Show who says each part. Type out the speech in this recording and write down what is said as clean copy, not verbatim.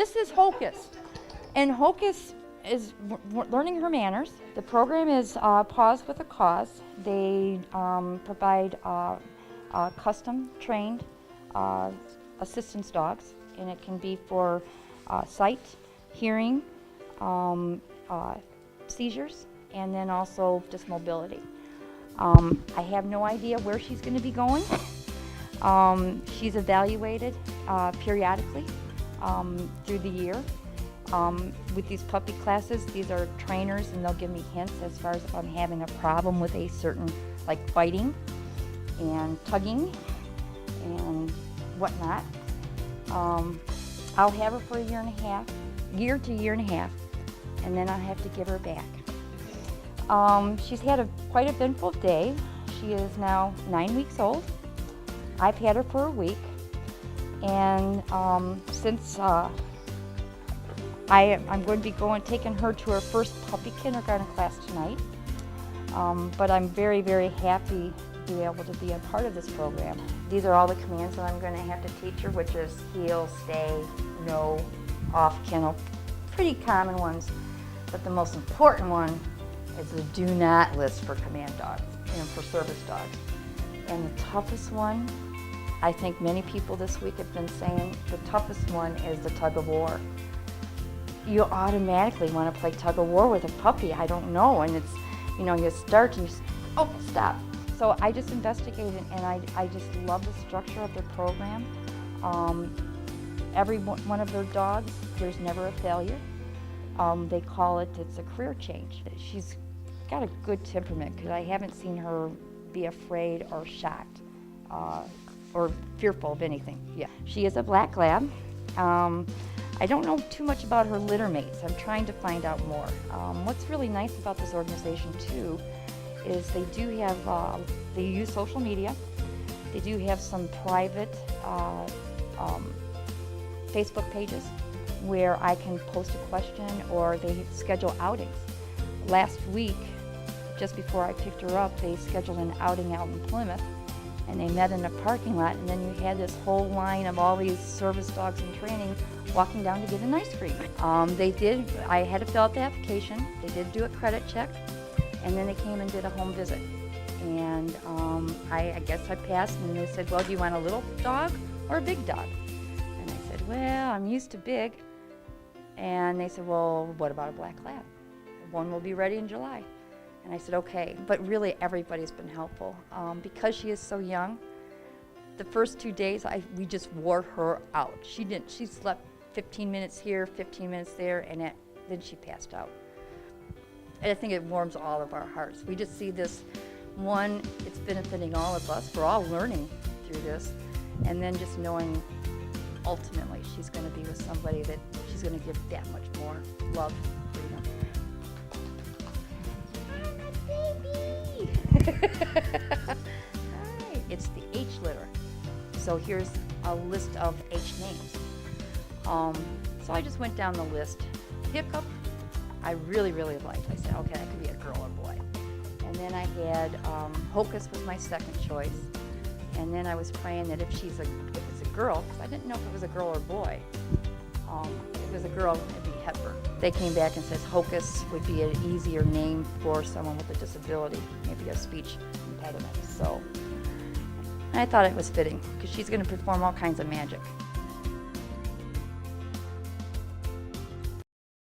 Speaker 1: This is Hocus, and Hocus is learning her manners. The program is Paws with a Cause. They provide custom trained assistance dogs, and it can be for sight, hearing, seizures, and then also just mobility. I have no idea where she's going to be going. She's evaluated periodically through the year. With these puppy classes, these are trainers, and they'll give me hints as far as if I'm having a problem with a certain, like biting and tugging and whatnot. I'll have her for a year to year and a half, and then I'll have to give her back. She's had quite a eventful day. She is now 9 weeks old. I've had her for a week, and since I'm going to be taking her to her first puppy kindergarten class tonight, but I'm very, very happy to be able to be a part of this program. These are all the commands that I'm going to have to teach her, which is heel, stay, no, off kennel, pretty common ones, but the most important one is the do not list for command dogs and for service dogs. And the toughest one, I think many people this week have been saying, the toughest one is the tug of war. You automatically want to play tug of war with a puppy. I don't know, and it's, you know, you start and you oh, stop. So I just investigated, and I just love the structure of the program. Every one of their dogs, there's never a failure. They call it's a career change. She's got a good temperament, because I haven't seen her be afraid or shocked or fearful of anything. Yeah, she is a black lab. I don't know too much about her litter mates. I'm trying to find out more. What's really nice about this organization too is they do have, they use social media. They do have some private Facebook pages where I can post a question, or they schedule outings. Last week, just before I picked her up, they scheduled an outing out in Plymouth, and they met in a parking lot, and then you had this whole line of all these service dogs in training walking down to get an ice cream. I had to fill out the application. They did do a credit check, and then they came and did a home visit. And I guess I passed, and they said, well, do you want a little dog or a big dog? And I said, well, I'm used to big. And they said, well, what about a black lab? One will be ready in July. And I said, okay. But really, everybody's been helpful. Because she is so young, the first 2 days, we just wore her out. She slept 15 minutes here, 15 minutes there, and then she passed out. And I think it warms all of our hearts. We just see this, one, it's benefiting all of us. We're all learning through this. And then just knowing ultimately she's going to be with somebody that she's going to give that much more love, freedom. Hi, it's the H litter. So here's a list of H names. So I just went down the list. Hiccup, I really, really liked. I said, okay, that could be a girl or boy. And then I had Hocus was my second choice. And then I was praying that if it's a girl, because I didn't know if it was a girl or boy. If it was a girl, it'd be Hepburn. They came back and says Hocus would be an easier name for someone with a disability, maybe a speech impediment. So I thought it was fitting, because she's going to perform all kinds of magic.